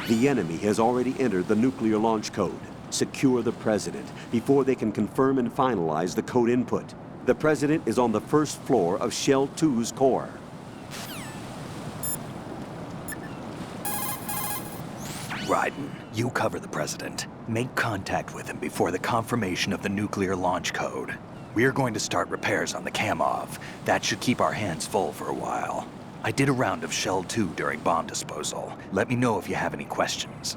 The enemy has already entered the nuclear launch code. Secure the President before they can confirm and finalize the code input. The President is on the first floor of Shell 2's core. Raiden, you cover the President. Make contact with him before the confirmation of the nuclear launch code. We're going to start repairs on the Kamov. That should keep our hands full for a while. I did a round of Shell 2 during bomb disposal. Let me know if you have any questions.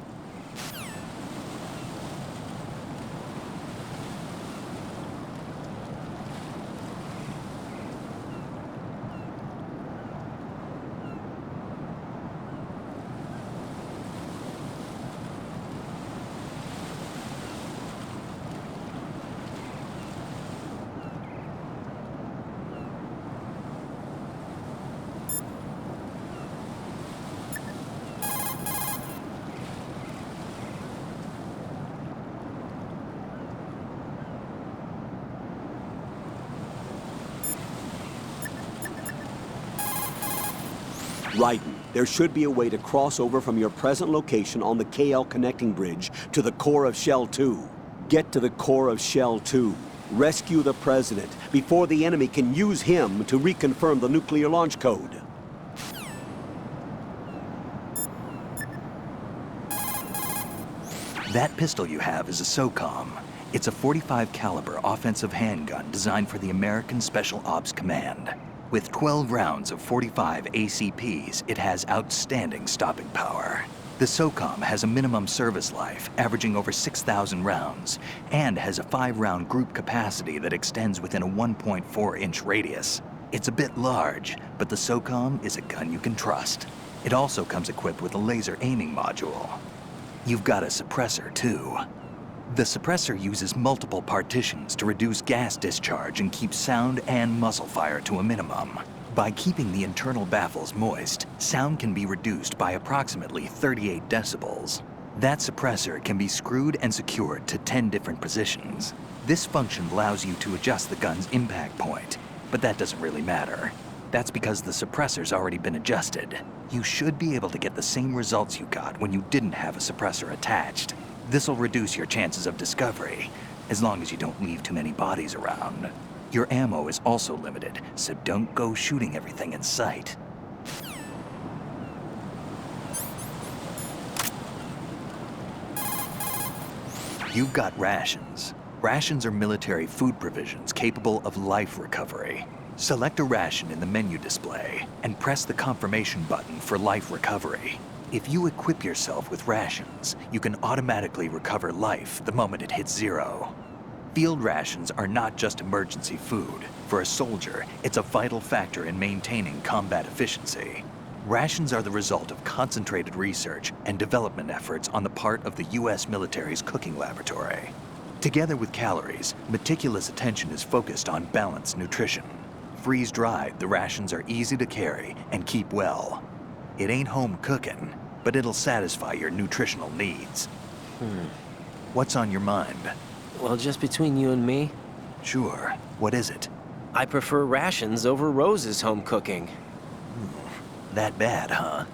Raiden, there should be a way to cross over from your present location on the KL connecting bridge to the core of Shell 2. Get to the core of Shell 2. Rescue the President before the enemy can use him to reconfirm the nuclear launch code. That pistol you have is a SOCOM. It's a .45 caliber offensive handgun designed for the American Special Ops Command. With 12 rounds of .45 ACPs, it has outstanding stopping power. The SOCOM has a minimum service life, averaging over 6,000 rounds, and has a 5-round group capacity that extends within a 1.4-inch radius. It's a bit large, but the SOCOM is a gun you can trust. It also comes equipped with a laser aiming module. You've got a suppressor, too. The suppressor uses multiple partitions to reduce gas discharge and keep sound and muzzle fire to a minimum. By keeping the internal baffles moist, sound can be reduced by approximately 38 decibels. That suppressor can be screwed and secured to 10 different positions. This function allows you to adjust the gun's impact point, but that doesn't really matter. That's because the suppressor's already been adjusted. You should be able to get the same results you got when you didn't have a suppressor attached. This'll reduce your chances of discovery, as long as you don't leave too many bodies around. Your ammo is also limited, so don't go shooting everything in sight. You've got rations. Rations are military food provisions capable of life recovery. Select a ration in the menu display and press the confirmation button for life recovery. If you equip yourself with rations, you can automatically recover life the moment it hits 0. Field rations are not just emergency food. For a soldier, it's a vital factor in maintaining combat efficiency. Rations are the result of concentrated research and development efforts on the part of the U.S. military's cooking laboratory. Together with calories, meticulous attention is focused on balanced nutrition. Freeze-dried, the rations are easy to carry and keep well. It ain't home cooking, but it'll satisfy your nutritional needs. What's on your mind? Well, just between you and me, Sure. What is it? I prefer rations over Rose's home cooking. That bad, huh?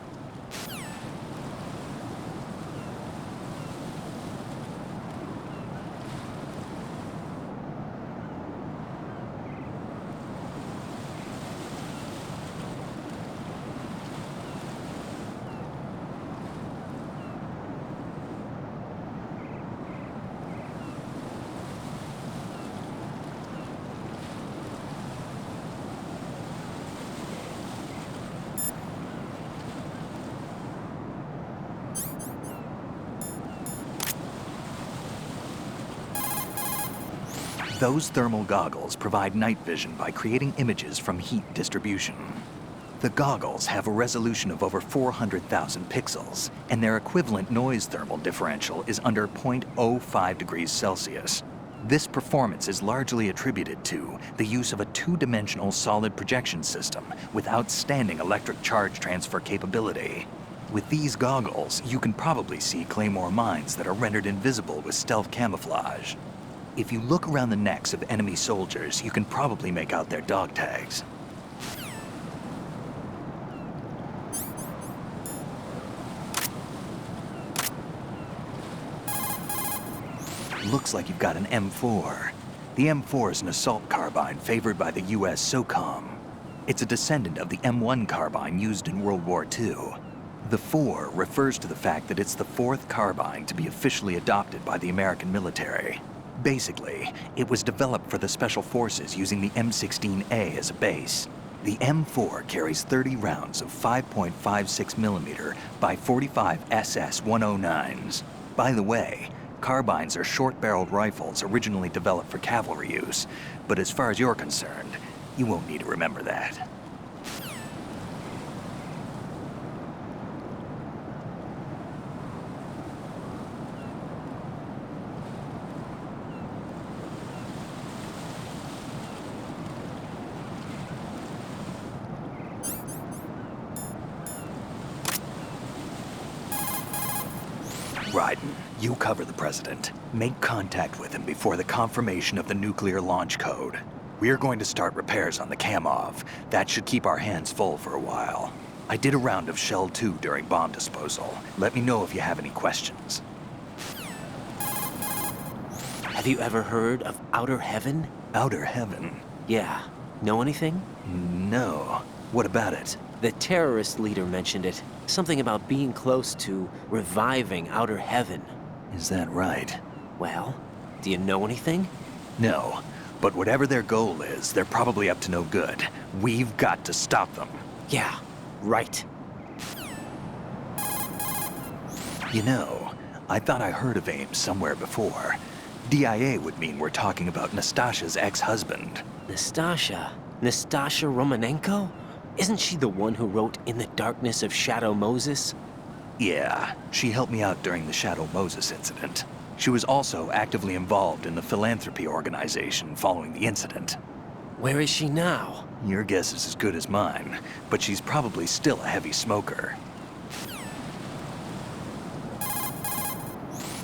Those thermal goggles provide night vision by creating images from heat distribution. The goggles have a resolution of over 400,000 pixels, and their equivalent noise thermal differential is under 0.05 degrees Celsius. This performance is largely attributed to the use of a 2-dimensional solid projection system with outstanding electric charge transfer capability. With these goggles, you can probably see Claymore mines that are rendered invisible with stealth camouflage. If you look around the necks of enemy soldiers, you can probably make out their dog tags. Looks like you've got an M4. The M4 is an assault carbine favored by the US SOCOM. It's a descendant of the M1 carbine used in World War II. The 4 refers to the fact that it's the fourth carbine to be officially adopted by the American military. Basically, it was developed for the Special Forces using the M16A as a base. The M4 carries 30 rounds of 5.56mm by 45 SS-109s. By the way, carbines are short-barreled rifles originally developed for cavalry use, but as far as you're concerned, you won't need to remember that. Raiden, you cover the President. Make contact with him before the confirmation of the nuclear launch code. We're going to start repairs on the Kamov. That should keep our hands full for a while. I did a round of Shell 2 during bomb disposal. Let me know if you have any questions. Have you ever heard of Outer Heaven? Outer Heaven? Yeah. Know anything? No. What about it? The terrorist leader mentioned it. Something about being close to reviving Outer Heaven. Is that right? Well, do you know anything? No. But whatever their goal is, they're probably up to no good. We've got to stop them. Yeah, right. You know, I thought I heard of AIM somewhere before. DIA would mean we're talking about Nastasha's ex-husband. Nastasha? Nastasha Romanenko? Isn't she the one who wrote In the Darkness of Shadow Moses? Yeah, she helped me out during the Shadow Moses incident. She was also actively involved in the philanthropy organization following the incident. Where is she now? Your guess is as good as mine, but she's probably still a heavy smoker.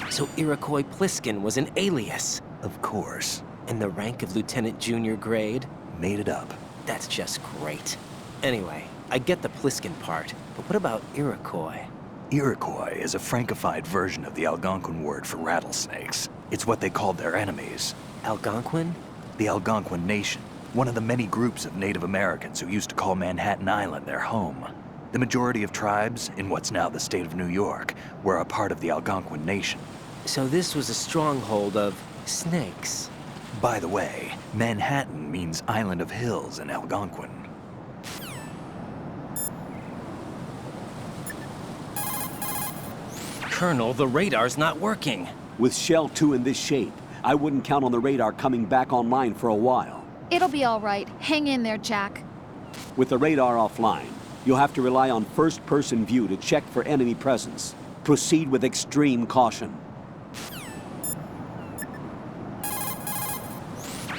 So Iroquois Pliskin was an alias, Of course. and the rank of Lieutenant Junior grade? Made it up. That's just great. Anyway, I get the Pliskin part, but what about Iroquois? Iroquois is a Frankified version of the Algonquin word for rattlesnakes. It's what they called their enemies. Algonquin? The Algonquin Nation, one of the many groups of Native Americans who used to call Manhattan Island their home. The majority of tribes, in what's now the state of New York, were a part of the Algonquin Nation. So this was a stronghold of snakes. By the way, Manhattan means Island of Hills in Algonquin. Colonel, the radar's not working. With Shell 2 in this shape, I wouldn't count on the radar coming back online for a while. It'll be all right. Hang in there, Jack. With the radar offline, you'll have to rely on first-person view to check for enemy presence. Proceed with extreme caution.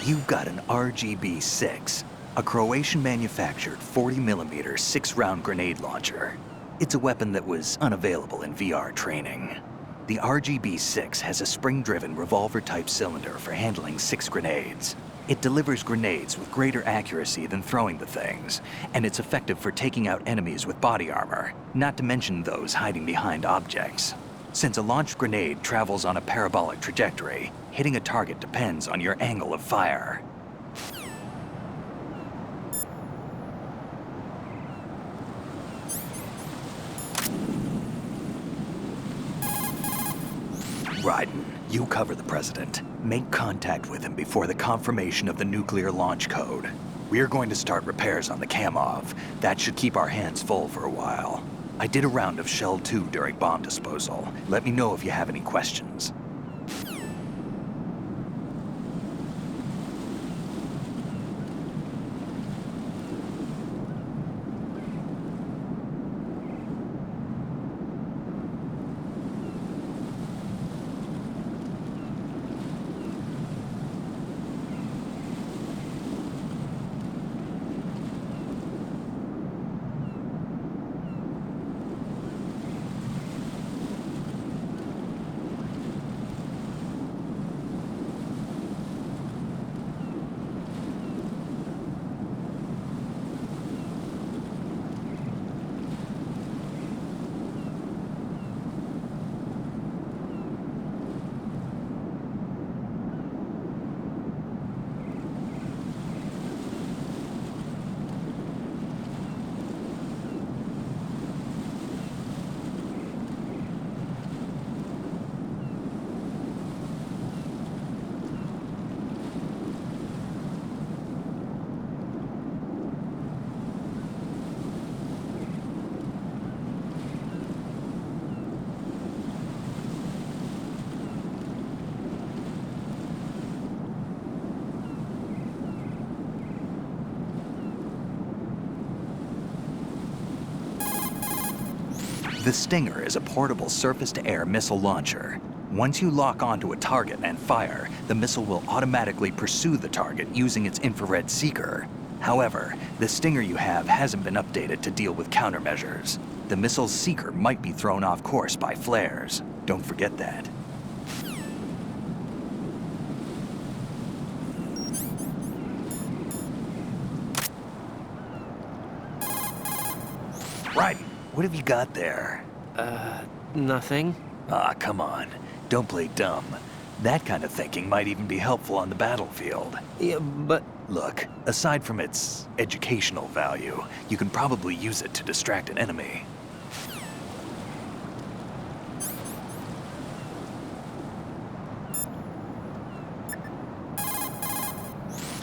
You've got an RGB-6, a Croatian-manufactured 40mm 6-round grenade launcher. It's a weapon that was unavailable in VR training. The RGB-6 has a spring-driven revolver-type cylinder for handling 6 grenades. It delivers grenades with greater accuracy than throwing the things, and it's effective for taking out enemies with body armor, not to mention those hiding behind objects. Since a launched grenade travels on a parabolic trajectory, hitting a target depends on your angle of fire. Raiden, you cover the President. Make contact with him before the confirmation of the nuclear launch code. We're going to start repairs on the Kamov. That should keep our hands full for a while. I did a round of Shell 2 during bomb disposal. Let me know if you have any questions. The Stinger is a portable surface-to-air missile launcher. Once you lock onto a target and fire, the missile will automatically pursue the target using its infrared seeker. However, the Stinger you have hasn't been updated to deal with countermeasures. The missile's seeker might be thrown off course by flares. Don't forget that. Right, what have you got there? Nothing. Ah, come on. Don't play dumb. That kind of thinking might even be helpful on the battlefield. Yeah, but Look, aside from its educational value, you can probably use it to distract an enemy.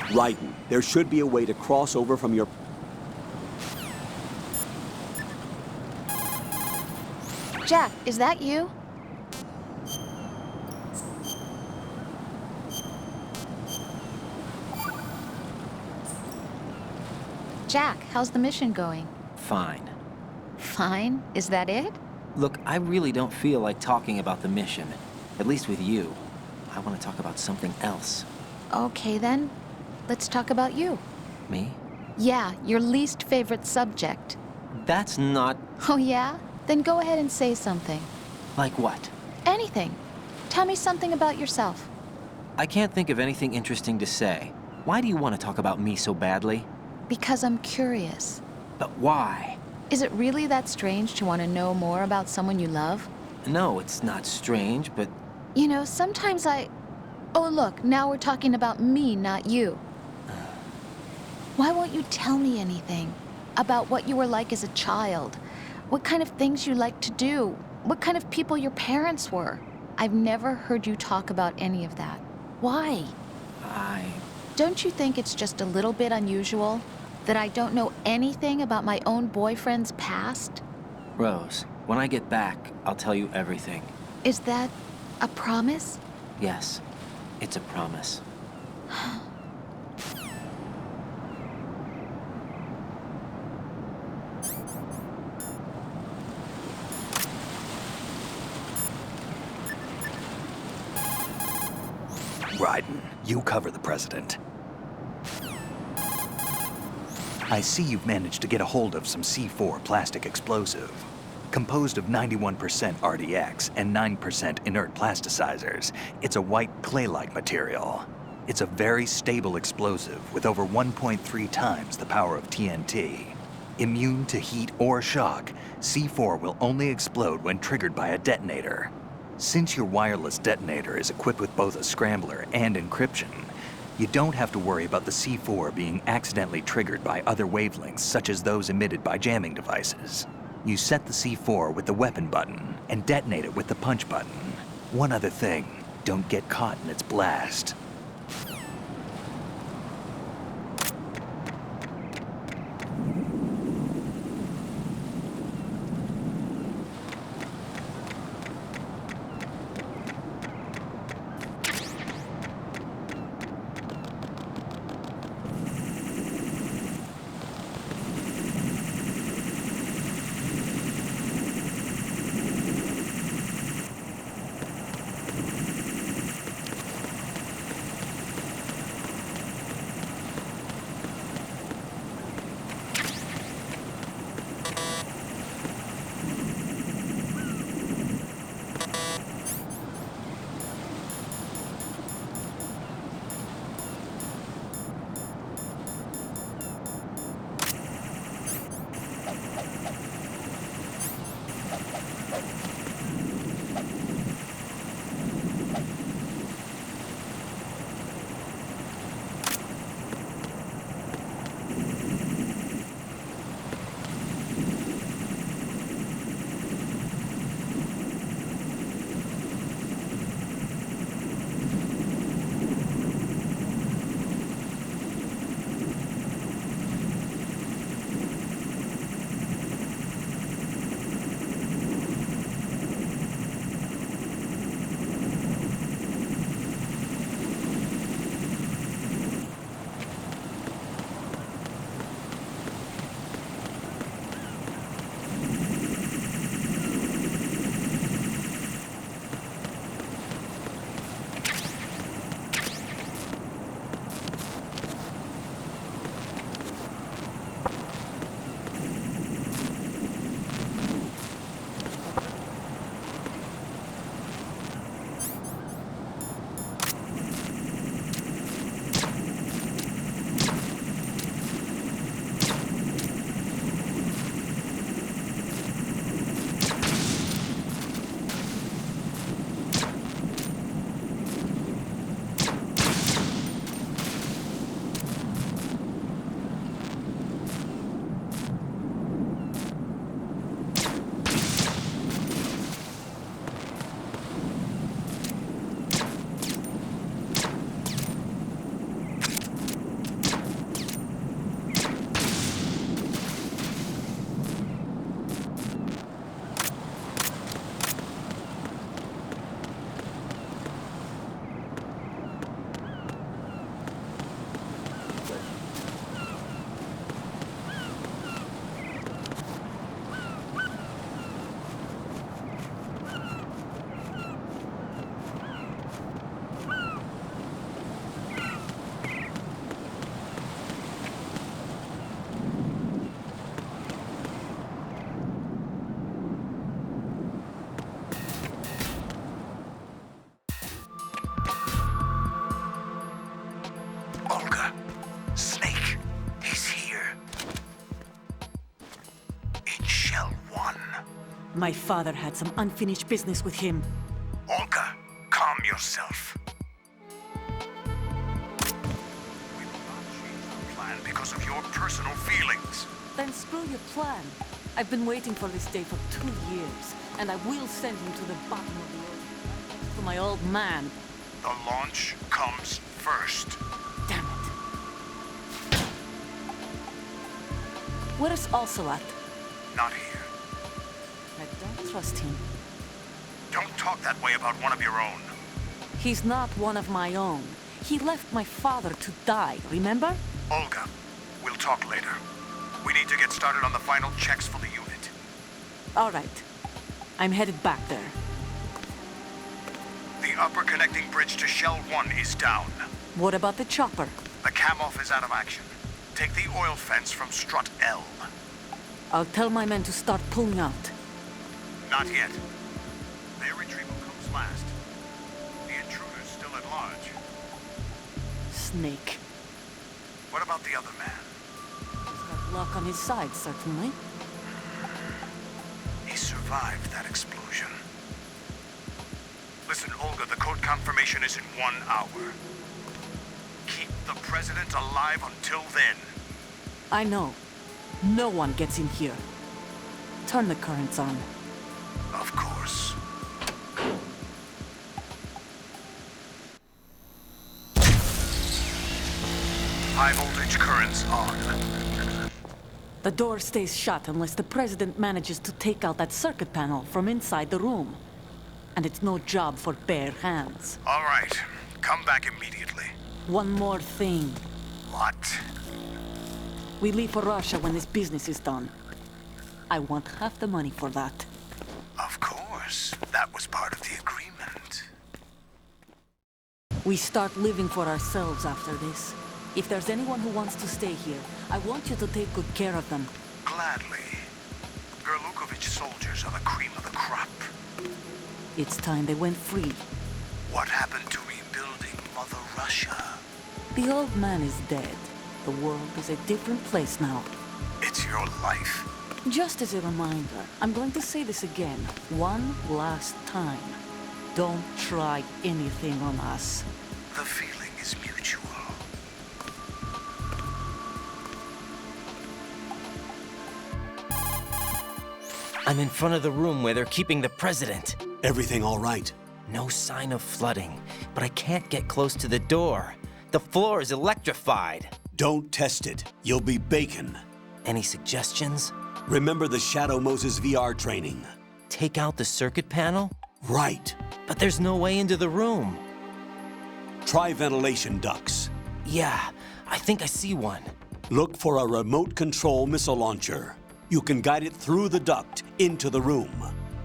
Raiden, there should be a way to cross over from your... Jack, is that you? Jack, how's the mission going? fine. Fine. Is that it? Look, I really don't feel like talking about the mission. At least with you. I want to talk about something else. Okay then. Let's talk about you. Me? Yeah, your least favorite subject. That's not... Oh yeah? Then go ahead and say something. like what? Anything. Tell me something about yourself. I can't think of anything interesting to say. Why do you want to talk about me so badly? Because I'm curious. But why? Is it really that strange to want to know more about someone you love? No, it's not strange, but You know, sometimes I... Oh, look, now we're talking about me, not you. Why won't you tell me anything? About what you were like as a child? What kind of things you liked to do? What kind of people your parents were? I've never heard you talk about any of that. Why? Don't you think it's just a little bit unusual that I don't know anything about my own boyfriend's past? Rose, when I get back, I'll tell you everything. Is that a promise? Yes, it's a promise. Raiden, you cover the president. I see you've managed to get a hold of some C4 plastic explosive. Composed of 91% RDX and 9% inert plasticizers, it's a white clay-like material. It's a very stable explosive with over 1.3 times the power of TNT. Immune to heat or shock, C4 will only explode when triggered by a detonator. Since your wireless detonator is equipped with both a scrambler and encryption, you don't have to worry about the C4 being accidentally triggered by other wavelengths such as those emitted by jamming devices. You set the C4 with the weapon button and detonate it with the punch button. One other thing, don't get caught in its blast. My father had some unfinished business with him. Olga, calm yourself. We will not change the plan because of your personal feelings. Then screw your plan. I've been waiting for this day for 2 years, and I will send him to the bottom of the earth. To my old man. The launch comes first. Damn it. Where's Ocelot? Not here. I don't trust him. Don't talk that way about one of your own. He's not one of my own. He left my father to die, remember? Olga, we'll talk later. We need to get started on the final checks for the unit. All right. I'm headed back there. The upper connecting bridge to Shell 1 is down. What about the chopper? The cam-off is out of action. Take the oil fence from strut L. I'll tell my men to start pulling out. Not yet. Their retrieval comes last. The intruder's still at large. Snake. What about the other man? He's got luck on his side, certainly. He survived that explosion. Listen, Olga, the code confirmation is in 1 hour. Keep the president alive until then. I know. No one gets in here. Turn the currents on. Of course. High voltage currents on. The door stays shut unless the president manages to take out that circuit panel from inside the room. And it's no job for bare hands. All right. Come back immediately. One more thing. What? We leave for Russia when this business is done. I want half the money for that. Of course. That was part of the agreement. We start living for ourselves after this. If there's anyone who wants to stay here, I want you to take good care of them. Gladly. Gerlukovich soldiers are the cream of the crop. It's time they went free. What happened to rebuilding Mother Russia? The old man is dead. The world is a different place now. It's your life. Just as a reminder, I'm going to say this again, one last time. Don't try anything on us. The feeling is mutual. I'm in front of the room where they're keeping the president. Everything all right? No sign of flooding, but I can't get close to the door. The floor is electrified. Don't test it. You'll be bacon. Any suggestions? Remember the Shadow Moses VR training? Take out the circuit panel? Right. But there's no way into the room. Try ventilation ducts. Yeah, I think I see one. Look for a remote control missile launcher. You can guide it through the duct into the room.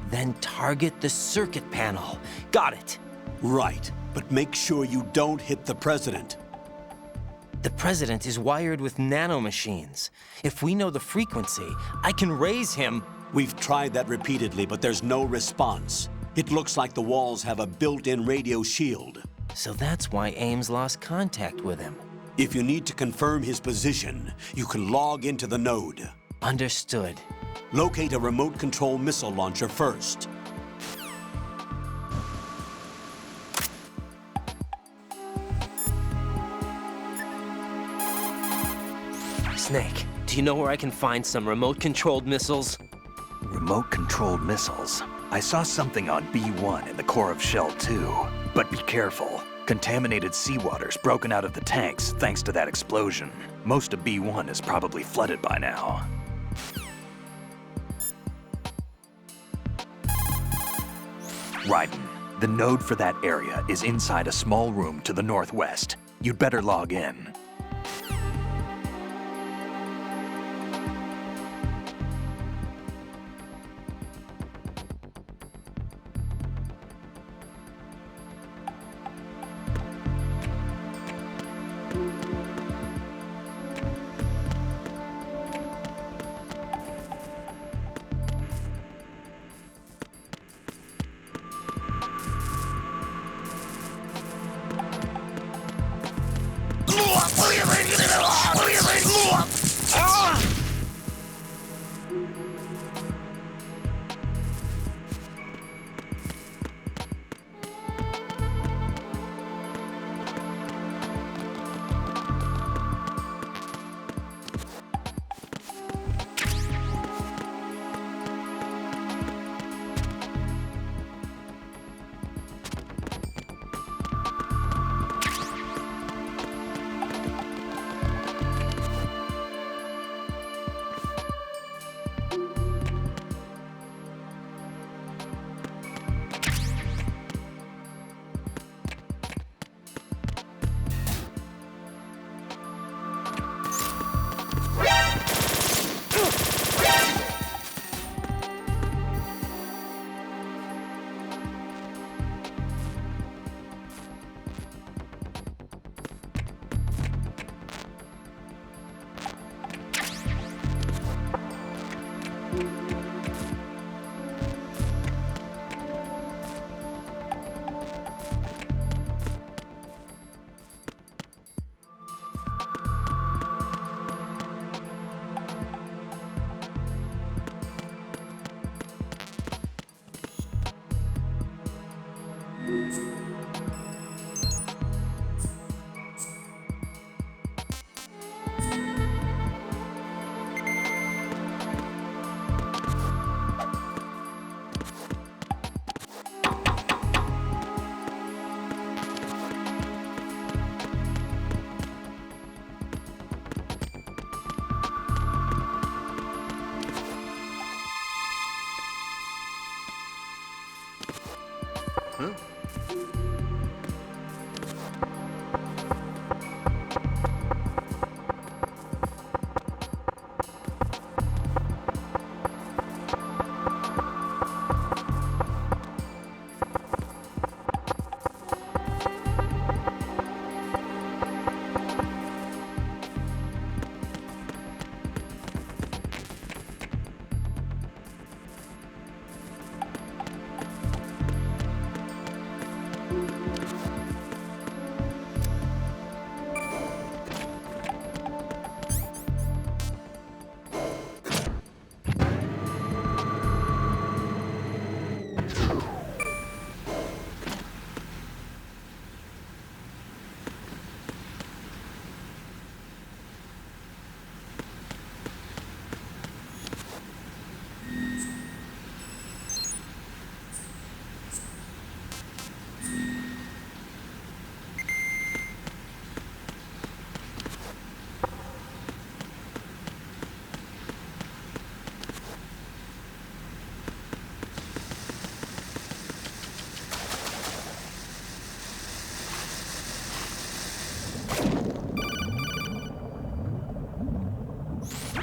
Then target the circuit panel. Got it. Right, but make sure you don't hit the president. The president is wired with nanomachines. If we know the frequency, I can raise him. We've tried that repeatedly, but there's no response. It looks like the walls have a built-in radio shield. So that's why Ames lost contact with him. If you need to confirm his position, you can log into the node. Understood. Locate a remote control missile launcher first. Snake, do you know where I can find some remote-controlled missiles? Remote-controlled missiles. I saw something on B1 in the core of Shell 2. But be careful. Contaminated seawater's broken out of the tanks thanks to that explosion. Most of B1 is probably flooded by now. Raiden, the node for that area is inside a small room to the northwest. You'd better log in.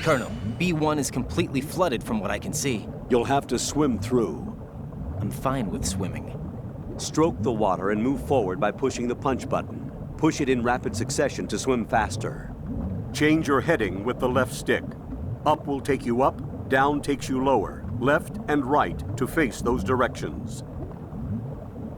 Colonel, B1 is completely flooded from what I can see. You'll have to swim through. I'm fine with swimming. Stroke the water and move forward by pushing the punch button. Push it in rapid succession to swim faster. Change your heading with the left stick. Up will take you up, down takes you lower, left and right to face those directions.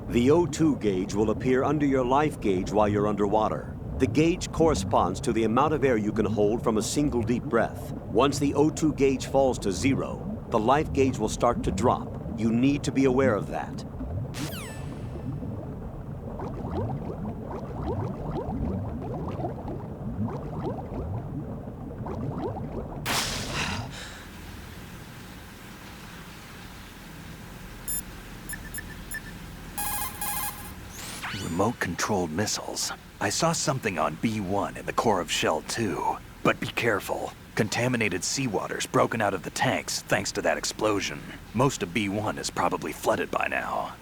The O2 gauge will appear under your life gauge while you're underwater. The gauge corresponds to the amount of air you can hold from a single deep breath. Once the O2 gauge falls to 0, the life gauge will start to drop. You need to be aware of that. Remote-controlled missiles. I saw something on B1 in the core of Shell 2. But be careful. Contaminated seawater's broken out of the tanks thanks to that explosion. Most of B1 is probably flooded by now.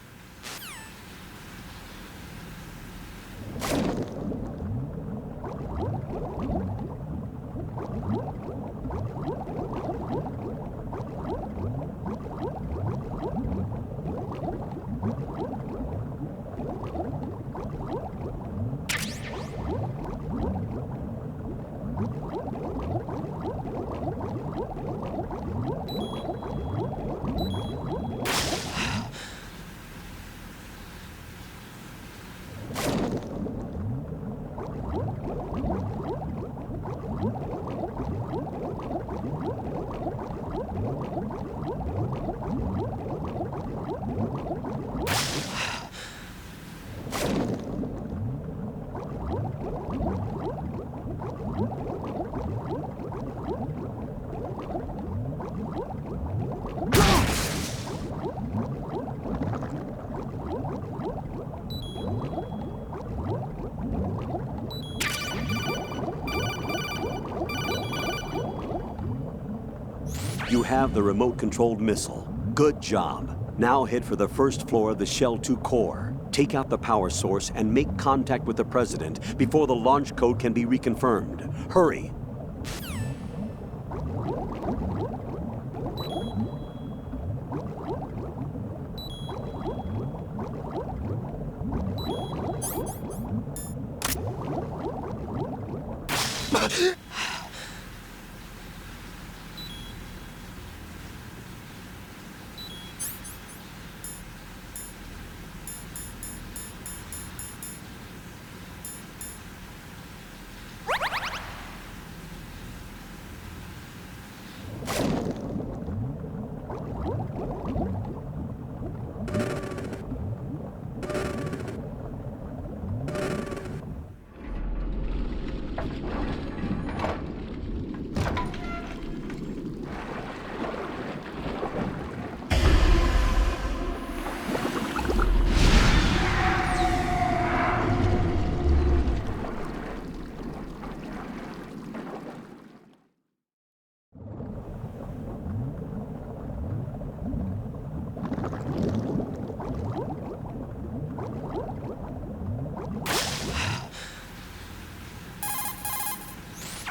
You have the remote-controlled missile. Good job. Now head for the first floor of the Shell 2 core. Take out the power source and make contact with the President before the launch code can be reconfirmed. Hurry.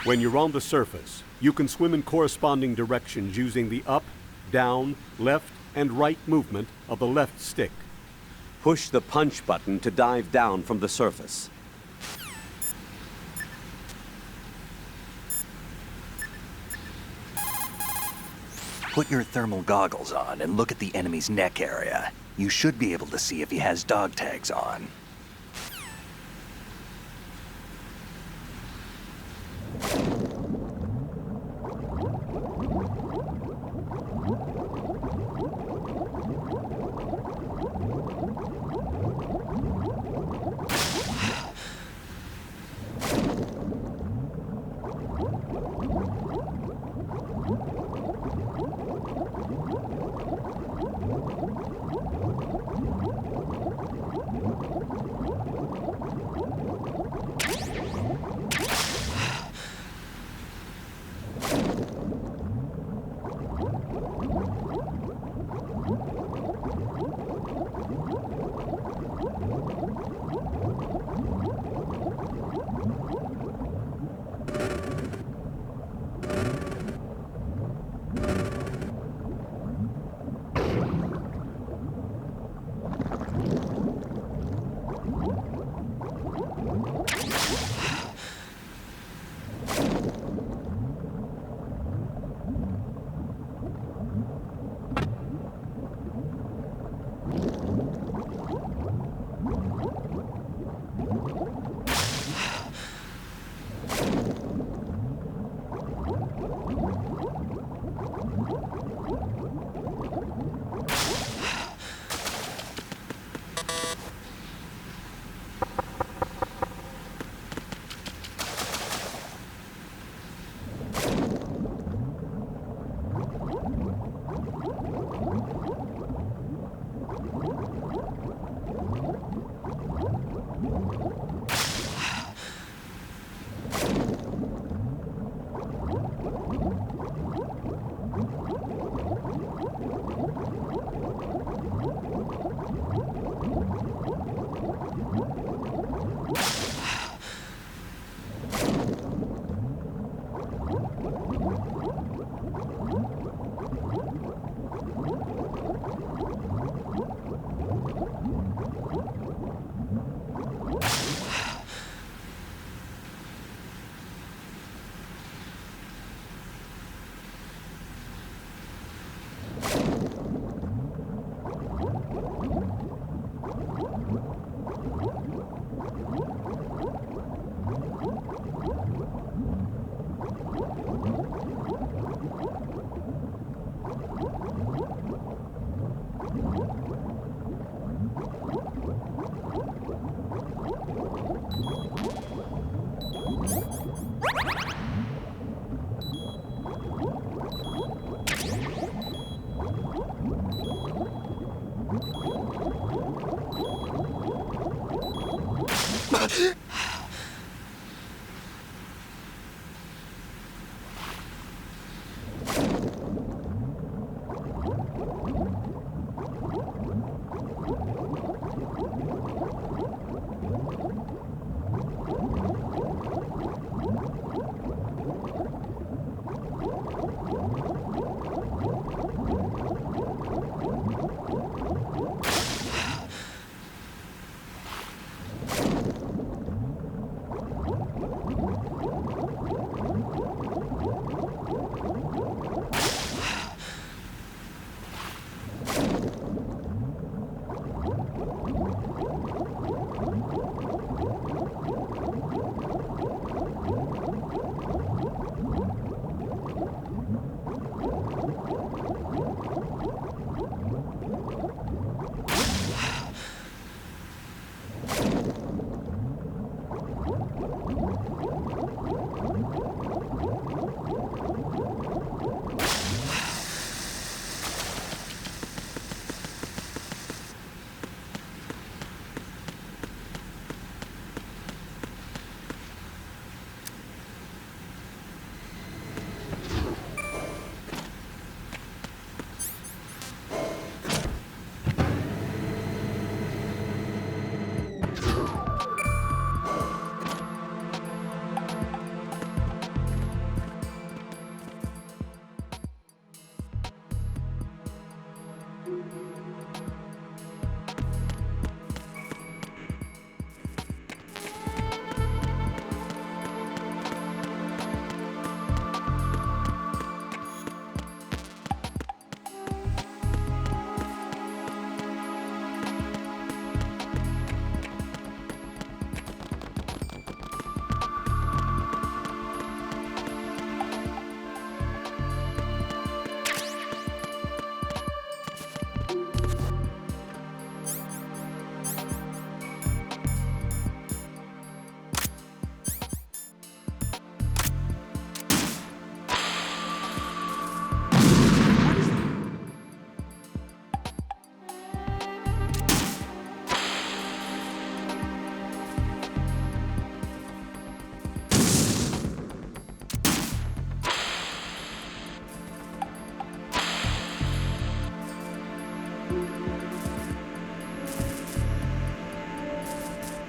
When you're on the surface, you can swim in corresponding directions using the up, down, left, and right movement of the left stick. Push the punch button to dive down from the surface. Put your thermal goggles on and look at the enemy's neck area. You should be able to see if he has dog tags on.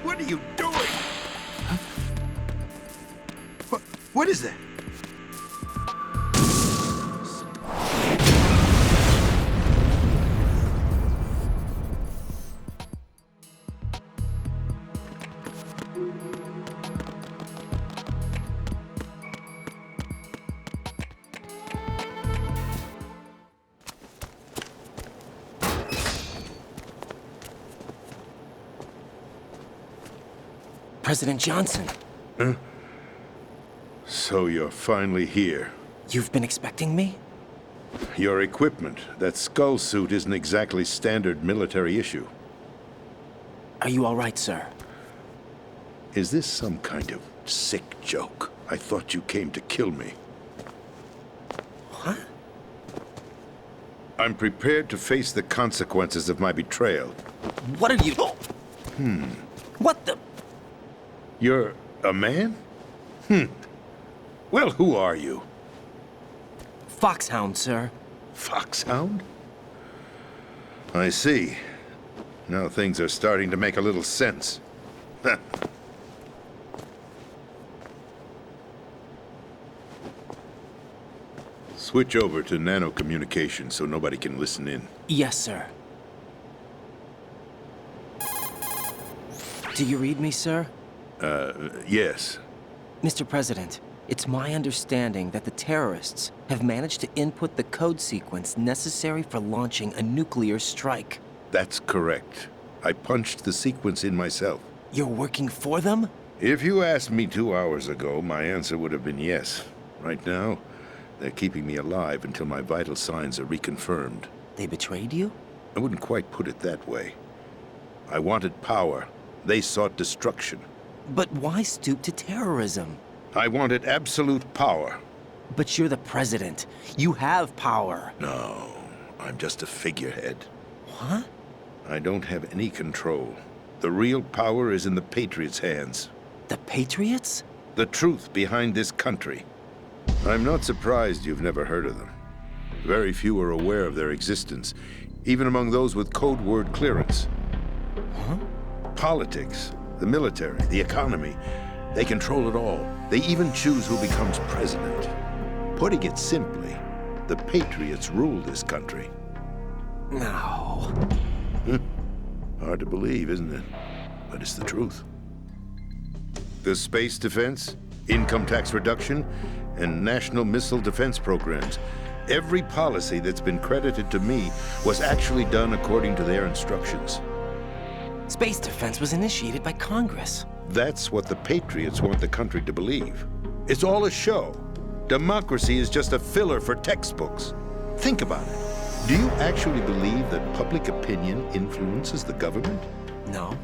What are you doing? Huh? What is that? President Johnson, So you're finally here. you've been expecting me? Your equipment, that skull suit isn't exactly standard military issue. Are you all right, sir? Is this some kind of sick joke? I thought you came to kill me. What? I'm prepared to face the consequences of my betrayal. What are you... What the... You're a man? Well, who are you? Foxhound, sir. Foxhound? I see. Now things are starting to make a little sense. Switch over to nano-communication so nobody can listen in. Yes, sir. Do you read me, sir? Yes. Mr. President, it's my understanding that the terrorists have managed to input the code sequence necessary for launching a nuclear strike. That's correct. I punched the sequence in myself. You're working for them? If you asked me 2 hours ago, my answer would have been yes. Right now, they're keeping me alive until my vital signs are reconfirmed. They betrayed you? I wouldn't quite put it that way. I wanted power. They sought destruction. But why stoop to terrorism? I wanted absolute power. But you're the president. You have power. No, I'm just a figurehead. What? I don't have any control. The real power is in the Patriots' hands. The Patriots? The truth behind this country. I'm not surprised you've never heard of them. Very few are aware of their existence, even among those with code word clearance. Huh? Politics, the military, the economy, they control it all. They even choose who becomes president. Putting it simply, the Patriots rule this country. No. Hard to believe, isn't it? But it's the truth. The space defense, income tax reduction, and national missile defense programs. Every policy that's been credited to me was actually done according to their instructions. Space defense was initiated by Congress. That's what the Patriots want the country to believe. It's all a show. Democracy is just a filler for textbooks. Think about it. Do you actually believe that public opinion influences the government? No.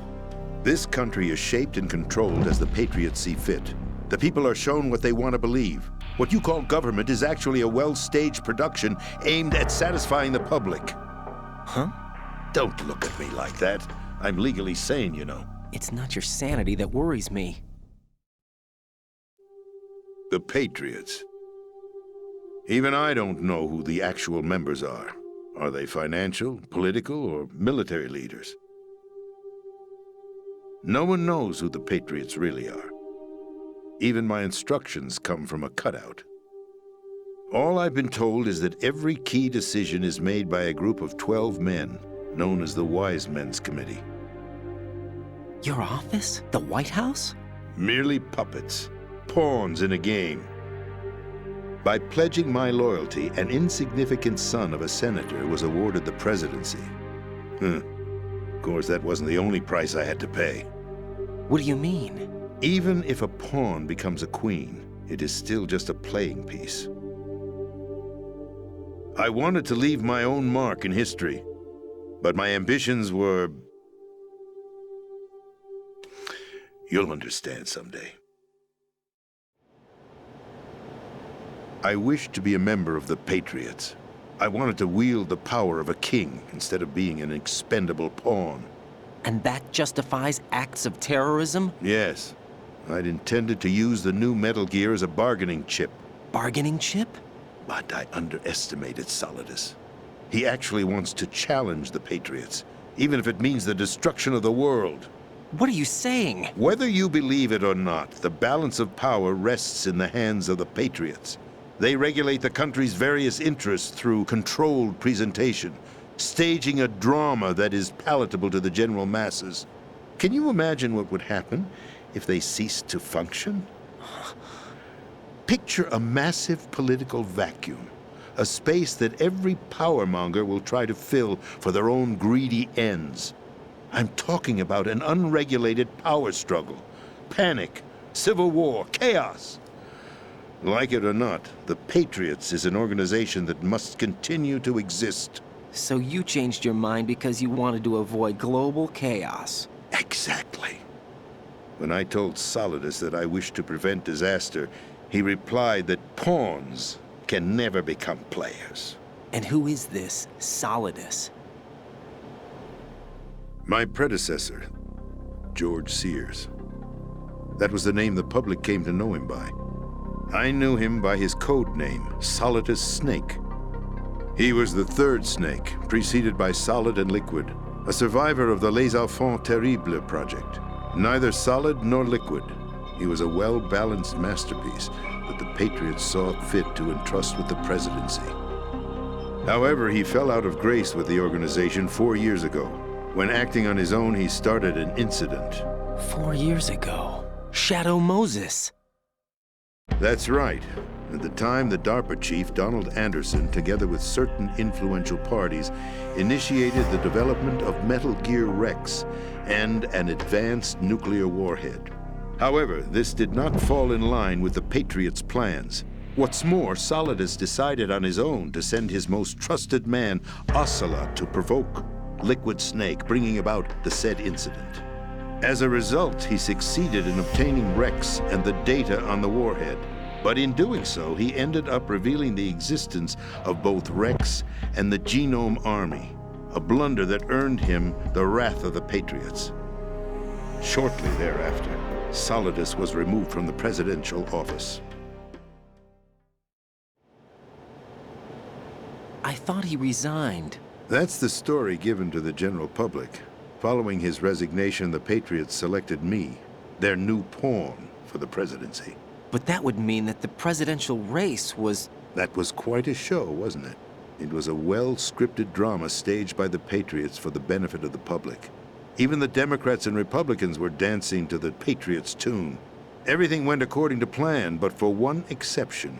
This country is shaped and controlled as the Patriots see fit. The people are shown what they want to believe. What you call government is actually a well-staged production aimed at satisfying the public. Huh? Don't look at me like that. I'm legally sane, you know. It's not your sanity that worries me. The Patriots. Even I don't know who the actual members are. Are they financial, political, or military leaders? No one knows who the Patriots really are. Even my instructions come from a cutout. All I've been told is that every key decision is made by a group of 12 men, known as the Wise Men's Committee. Your office? The White House? Merely puppets, pawns in a game. By pledging my loyalty, an insignificant son of a senator was awarded the presidency. Of course, that wasn't the only price I had to pay. What do you mean? Even if a pawn becomes a queen, it is still just a playing piece. I wanted to leave my own mark in history, but my ambitions were... You'll understand someday. I wished to be a member of the Patriots. I wanted to wield the power of a king instead of being an expendable pawn. And that justifies acts of terrorism? Yes. I'd intended to use the new Metal Gear as a bargaining chip. Bargaining chip? But I underestimated Solidus. He actually wants to challenge the Patriots, even if it means the destruction of the world. What are you saying? Whether you believe it or not, the balance of power rests in the hands of the Patriots. They regulate the country's various interests through controlled presentation, staging a drama that is palatable to the general masses. Can you imagine what would happen if they ceased to function? Picture a massive political vacuum, a space that every powermonger will try to fill for their own greedy ends. I'm talking about an unregulated power struggle, panic, civil war, chaos. Like it or not, the Patriots is an organization that must continue to exist. So you changed your mind because you wanted to avoid global chaos. Exactly. When I told Solidus that I wished to prevent disaster, he replied that pawns can never become players. And who is this Solidus? My predecessor, George Sears. That was the name the public came to know him by. I knew him by his code name, Solidus Snake. He was the third Snake, preceded by Solid and Liquid, a survivor of the Les Enfants Terribles project. Neither solid nor liquid, he was a well-balanced masterpiece that the Patriots saw fit to entrust with the presidency. However, he fell out of grace with the organization 4 years ago. When acting on his own, he started an incident. 4 years ago. Shadow Moses. That's right. At the time, the DARPA chief, Donald Anderson, together with certain influential parties, initiated the development of Metal Gear Rex and an advanced nuclear warhead. However, this did not fall in line with the Patriots' plans. What's more, Solidus decided on his own to send his most trusted man, Ocelot, to provoke Liquid Snake, bringing about the said incident. As a result, he succeeded in obtaining Rex and the data on the warhead. But in doing so, he ended up revealing the existence of both Rex and the Genome Army, a blunder that earned him the wrath of the Patriots. Shortly thereafter, Solidus was removed from the presidential office. I thought he resigned. That's the story given to the general public. Following his resignation, the Patriots selected me, their new pawn, for the presidency. But that would mean that the presidential race was... That was quite a show, wasn't it? It was a well-scripted drama staged by the Patriots for the benefit of the public. Even the Democrats and Republicans were dancing to the Patriots' tune. Everything went according to plan, but for one exception.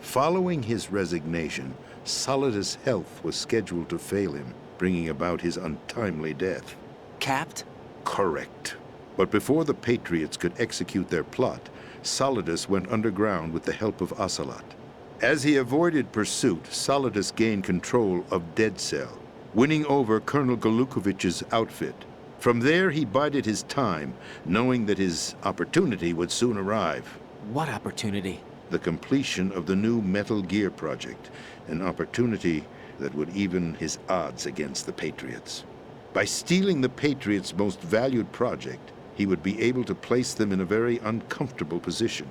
Following his resignation, Solidus' health was scheduled to fail him, bringing about his untimely death. Capped? Correct. But before the Patriots could execute their plot, Solidus went underground with the help of Ocelot. As he avoided pursuit, Solidus gained control of Dead Cell, winning over Colonel Golukovich's outfit. From there, he bided his time, knowing that his opportunity would soon arrive. What opportunity? The completion of the new Metal Gear project, an opportunity that would even his odds against the Patriots. By stealing the Patriots' most valued project, he would be able to place them in a very uncomfortable position.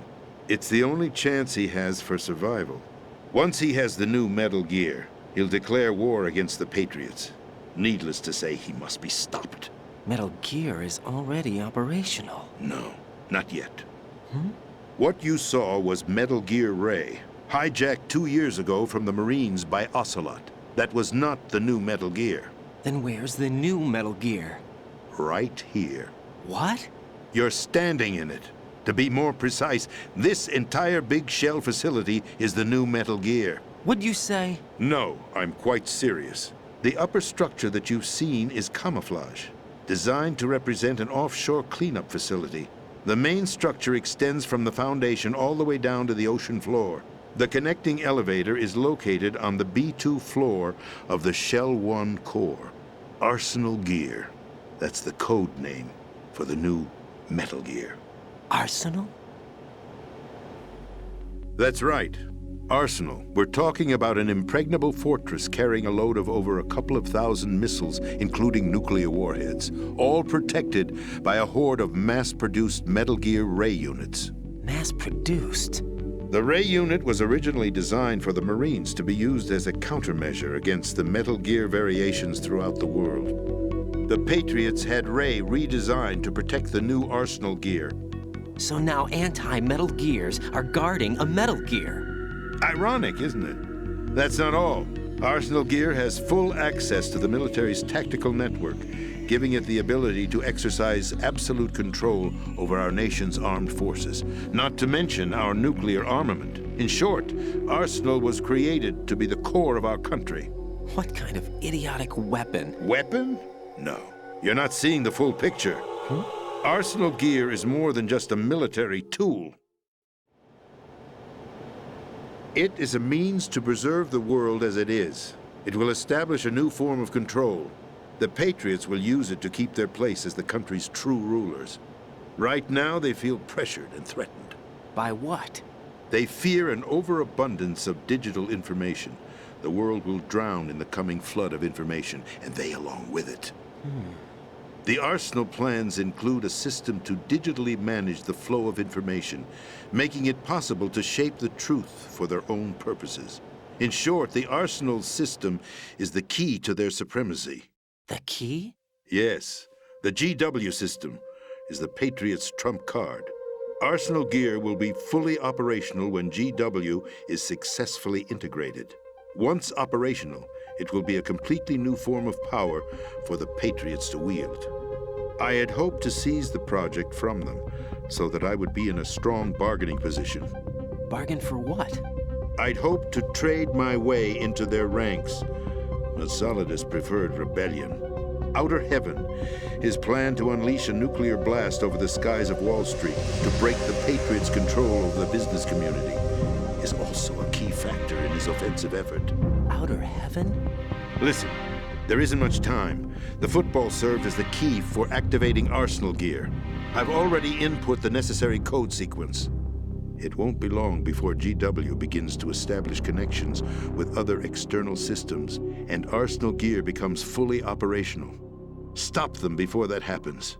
It's the only chance he has for survival. Once he has the new Metal Gear, he'll declare war against the Patriots. Needless to say, he must be stopped. Metal Gear is already operational. No, not yet. What you saw was Metal Gear Ray, hijacked 2 years ago from the Marines by Ocelot. That was not the new Metal Gear. Then where's the new Metal Gear? Right here. What? You're standing in it. To be more precise, this entire big shell facility is the new Metal Gear. What'd you say? No, I'm quite serious. The upper structure that you've seen is camouflage, designed to represent an offshore cleanup facility. The main structure extends from the foundation all the way down to the ocean floor. The connecting elevator is located on the B2 floor of the Shell 1 core. Arsenal Gear. That's the code name for the new Metal Gear. Arsenal? That's right. Arsenal. We're talking about an impregnable fortress carrying a load of over a couple of thousand missiles, including nuclear warheads, all protected by a horde of mass-produced Metal Gear Ray units. Mass-produced? The Ray unit was originally designed for the Marines to be used as a countermeasure against the Metal Gear variations throughout the world. The Patriots had Ray redesigned to protect the new Arsenal Gear. So now anti-Metal Gears are guarding a Metal Gear. Ironic, isn't it? That's not all. Arsenal Gear has full access to the military's tactical network, giving it the ability to exercise absolute control over our nation's armed forces, not to mention our nuclear armament. In short, Arsenal was created to be the core of our country. What kind of idiotic weapon? Weapon? No. You're not seeing the full picture. Arsenal Gear is more than just a military tool. It is a means to preserve the world as it is. It will establish a new form of control. The Patriots will use it to keep their place as the country's true rulers. Right now, they feel pressured and threatened. By what? They fear an overabundance of digital information. The world will drown in the coming flood of information, and they along with it. The Arsenal plans include a system to digitally manage the flow of information, making it possible to shape the truth for their own purposes. In short, the Arsenal system is the key to their supremacy. The key? Yes, the GW system is the Patriots' trump card. Arsenal gear will be fully operational when GW is successfully integrated. Once operational, it will be a completely new form of power for the Patriots to wield. I had hoped to seize the project from them so that I would be in a strong bargaining position. Bargain for what? I'd hoped to trade my way into their ranks, but Solidus preferred rebellion. Outer Heaven, his plan to unleash a nuclear blast over the skies of Wall Street to break the Patriots' control over the business community, is also a key factor in his offensive effort. Outer Heaven? Listen, there isn't much time. The football served as the key for activating Arsenal gear. I've already input the necessary code sequence. It won't be long before GW begins to establish connections with other external systems, and Arsenal gear becomes fully operational. Stop them before that happens.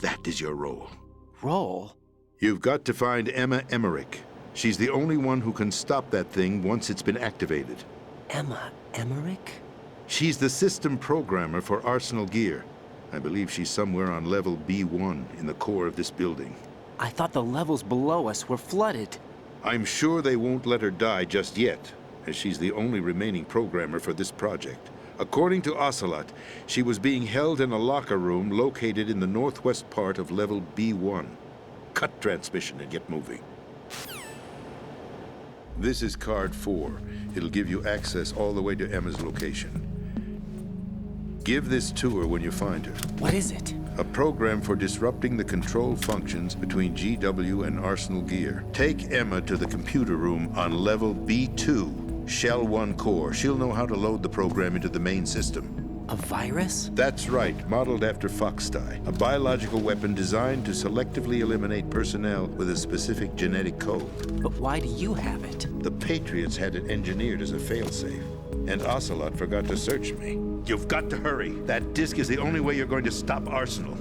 That is your role. Role? You've got to find Emma Emmerich. She's the only one who can stop that thing once it's been activated. Emma Emmerich? She's the system programmer for Arsenal gear. I believe she's somewhere on level B1 in the core of this building. I thought the levels below us were flooded. I'm sure they won't let her die just yet, as she's the only remaining programmer for this project. According to Ocelot, she was being held in a locker room located in the northwest part of level B1. Cut transmission and get moving. This is card 4. It'll give you access all the way to Emma's location. Give this to her when you find her. What is it? A program for disrupting the control functions between GW and Arsenal gear. Take Emma to the computer room on level B2, Shell 1 core. She'll know how to load the program into the main system. A virus? That's right, modeled after Foxdie, a biological weapon designed to selectively eliminate personnel with a specific genetic code. But why do you have it? The Patriots had it engineered as a failsafe, and Ocelot forgot to search me. You've got to hurry. That disk is the only way you're going to stop Arsenal.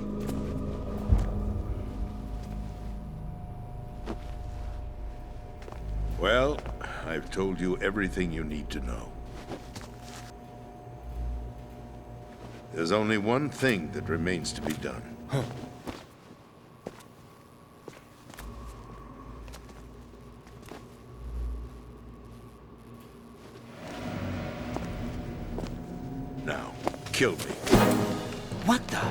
Well, I've told you everything you need to know. There's only one thing that remains to be done. Now, kill me. What the?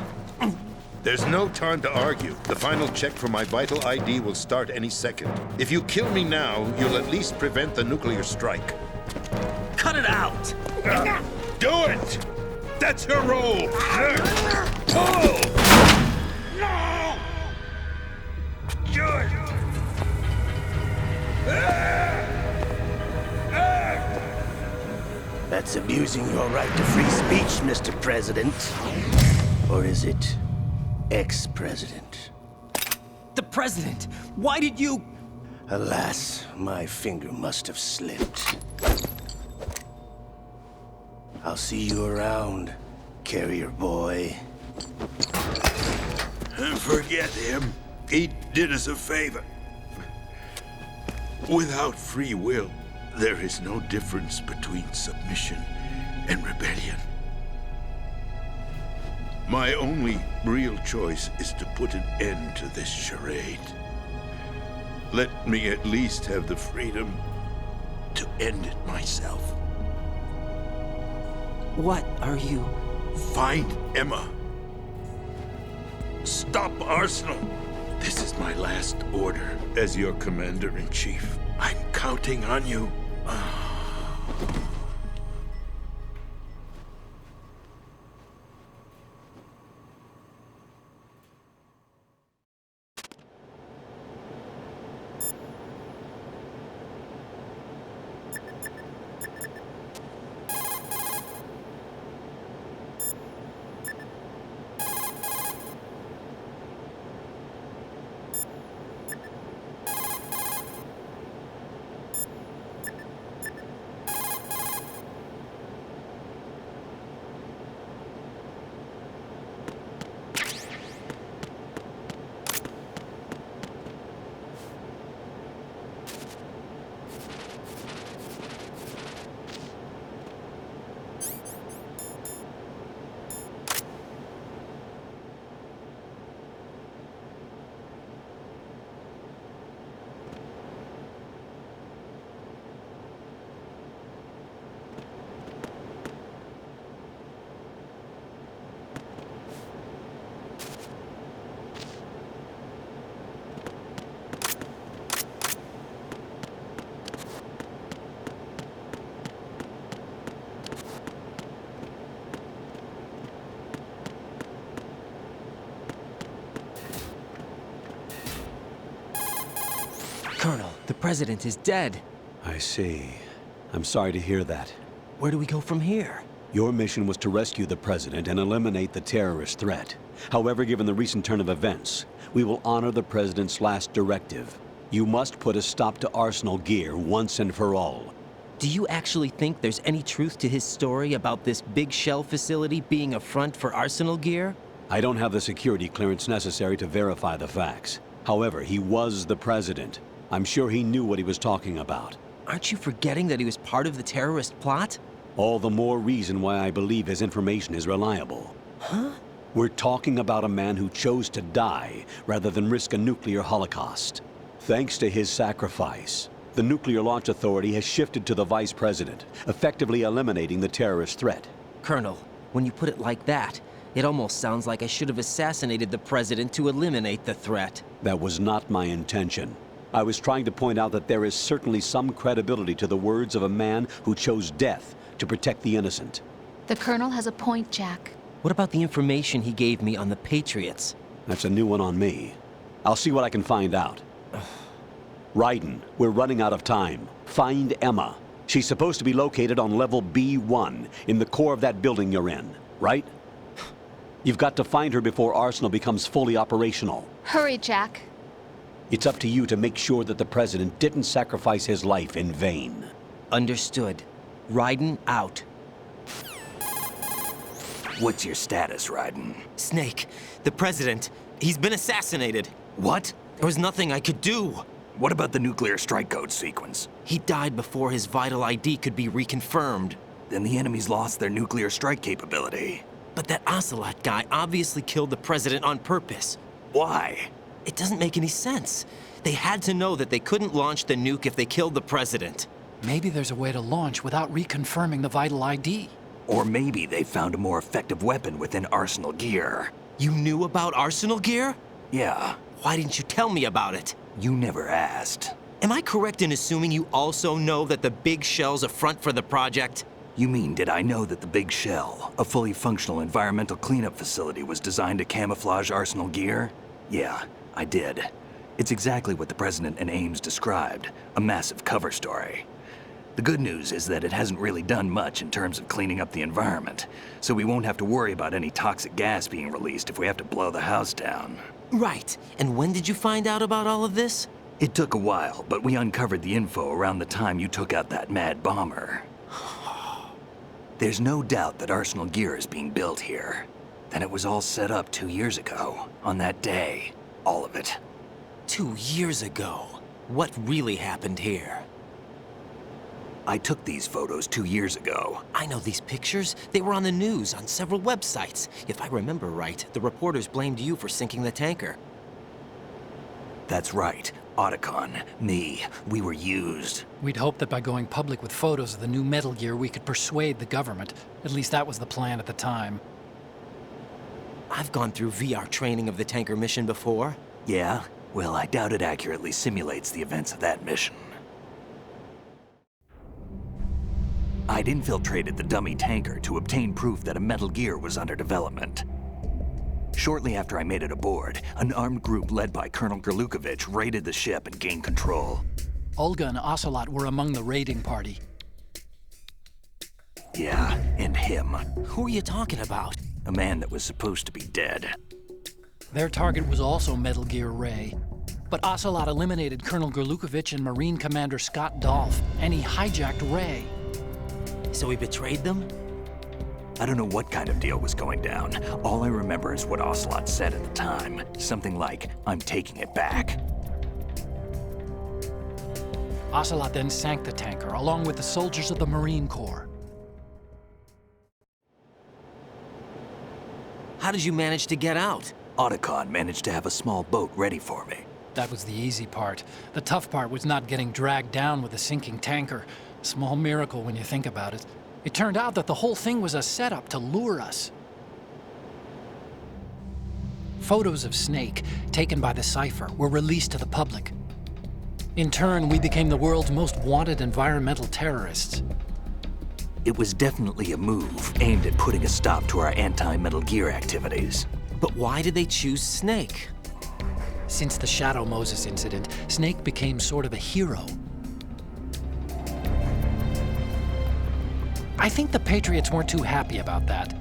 There's no time to argue. The final check for my vital ID will start any second. If you kill me now, you'll at least prevent the nuclear strike. Cut it out! Do it! That's your role! Pull! No! Do it! That's abusing your right to free speech, Mr. President. Or is it ex-president? The president! Why did you... Alas, my finger must have slipped. I'll see you around, carrier boy. Forget him. He did us a favor. Without free will, there is no difference between submission and rebellion. My only real choice is to put an end to this charade. Let me at least have the freedom to end it myself. What are you... Find Emma. Stop Arsenal. This is my last order as your commander-in-chief. I'm counting on you. Colonel, the President is dead. I see. I'm sorry to hear that. Where do we go from here? Your mission was to rescue the President and eliminate the terrorist threat. However, given the recent turn of events, we will honor the President's last directive. You must put a stop to Arsenal Gear once and for all. Do you actually think there's any truth to his story about this big shell facility being a front for Arsenal Gear? I don't have the security clearance necessary to verify the facts. However, he was the President. I'm sure he knew what he was talking about. Aren't you forgetting that he was part of the terrorist plot? All the more reason why I believe his information is reliable. Huh? We're talking about a man who chose to die rather than risk a nuclear holocaust. Thanks to his sacrifice, the Nuclear Launch Authority has shifted to the Vice President, effectively eliminating the terrorist threat. Colonel, when you put it like that, it almost sounds like I should have assassinated the President to eliminate the threat. That was not my intention. I was trying to point out that there is certainly some credibility to the words of a man who chose death to protect the innocent. The Colonel has a point, Jack. What about the information he gave me on the Patriots? That's a new one on me. I'll see what I can find out. Raiden, we're running out of time. Find Emma. She's supposed to be located on level B1, in the core of that building you're in, right? You've got to find her before Arsenal becomes fully operational. Hurry, Jack. It's up to you to make sure that the President didn't sacrifice his life in vain. Understood. Raiden out. What's your status, Raiden? Snake, the President, he's been assassinated. What? There was nothing I could do. What about the nuclear strike code sequence? He died before his vital ID could be reconfirmed. Then the enemy's lost their nuclear strike capability. But that Ocelot guy obviously killed the President on purpose. Why? It doesn't make any sense. They had to know that they couldn't launch the nuke if they killed the President. Maybe there's a way to launch without reconfirming the vital ID. Or maybe they found a more effective weapon within Arsenal Gear. You knew about Arsenal Gear? Yeah, Why didn't you tell me about it? you never asked. Am I correct in assuming you also know that the Big Shell's a front for the project? You mean, did I know that the Big Shell, a fully functional environmental cleanup facility, was designed to camouflage Arsenal Gear? Yeah, I did. It's exactly what the President and Ames described, a massive cover story. The good news is that it hasn't really done much in terms of cleaning up the environment, so we won't have to worry about any toxic gas being released if we have to blow the house down. Right. And when did you find out about all of this? It took a while, but we uncovered the info around the time you took out that mad bomber. There's no doubt that Arsenal Gear is being built here. Then it was all set up 2 years ago, on that day. All of it. 2 years ago. What really happened here? I took these photos 2 years ago. I know these pictures. They were on the news, on several websites. If I remember right, the reporters blamed you for sinking the tanker. That's right. Otacon, me, we were used. We'd hoped that by going public with photos of the new Metal Gear, we could persuade the government. At least that was the plan at the time. I've gone through VR training of the tanker mission before. Yeah? Well, I doubt it accurately simulates the events of that mission. I'd infiltrated the dummy tanker to obtain proof that a Metal Gear was under development. Shortly after I made it aboard, an armed group led by Colonel Gerlukovich raided the ship and gained control. Olga and Ocelot were among the raiding party. Yeah, and him. Who are you talking about? A man that was supposed to be dead. Their target was also Metal Gear Ray. But Ocelot eliminated Colonel Gerlukovich and Marine Commander Scott Dolph, and he hijacked Ray. So he betrayed them? I don't know what kind of deal was going down. All I remember is what Ocelot said at the time. Something like, "I'm taking it back." Ocelot then sank the tanker, along with the soldiers of the Marine Corps. How did you manage to get out? Otacon managed to have a small boat ready for me. That was the easy part. The tough part was not getting dragged down with a sinking tanker. Small miracle when you think about it. It turned out that the whole thing was a setup to lure us. Photos of Snake, taken by the Cypher, were released to the public. In turn, we became the world's most wanted environmental terrorists. It was definitely a move aimed at putting a stop to our anti-Metal Gear activities. But why did they choose Snake? Since the Shadow Moses incident, Snake became sort of a hero. I think the Patriots weren't too happy about that.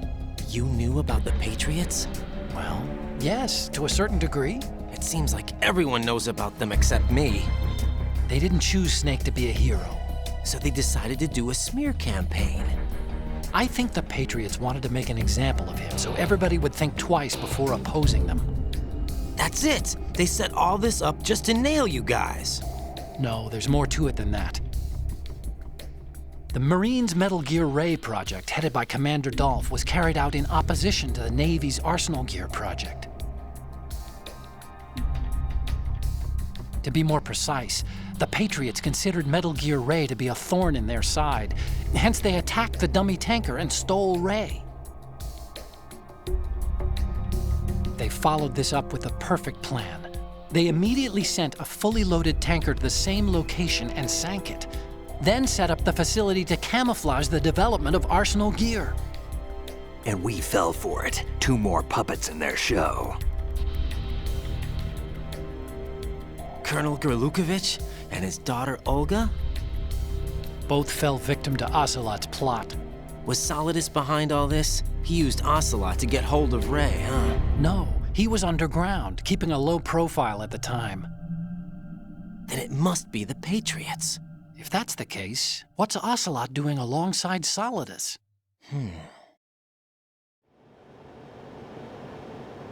You knew about the Patriots? Well, yes, to a certain degree. It seems like everyone knows about them except me. They didn't choose Snake to be a hero. So they decided to do a smear campaign. I think the Patriots wanted to make an example of him so everybody would think twice before opposing them. That's it! They set all this up just to nail you guys. No, there's more to it than that. The Marines' Metal Gear Ray project, headed by Commander Dolph, was carried out in opposition to the Navy's Arsenal Gear project. To be more precise, the Patriots considered Metal Gear Ray to be a thorn in their side. Hence, they attacked the dummy tanker and stole Ray. They followed this up with a perfect plan. They immediately sent a fully loaded tanker to the same location and sank it, then set up the facility to camouflage the development of Arsenal Gear. And we fell for it. 2 more puppets in their show. Colonel Gerlukovich and his daughter Olga? Both fell victim to Ocelot's plot. Was Solidus behind all this? He used Ocelot to get hold of Ray, huh? No, he was underground, keeping a low profile at the time. Then it must be the Patriots. If that's the case, what's Ocelot doing alongside Solidus?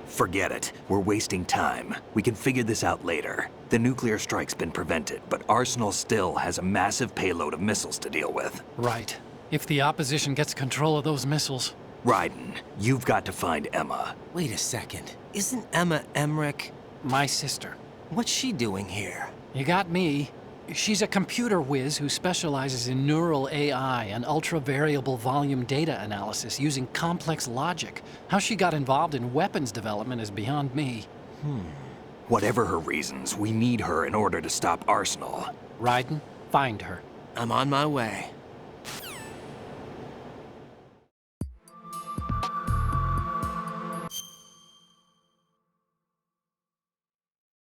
Forget it. We're wasting time. We can figure this out later. The nuclear strike's been prevented, but Arsenal still has a massive payload of missiles to deal with. Right. If the opposition gets control of those missiles. Raiden, you've got to find Emma. Wait a second. Isn't Emma Emmerich? My sister. What's she doing here? You got me. She's a computer whiz who specializes in neural AI and ultra-variable volume data analysis using complex logic. How she got involved in weapons development is beyond me. Whatever her reasons, we need her in order to stop Arsenal. Raiden, find her. I'm on my way.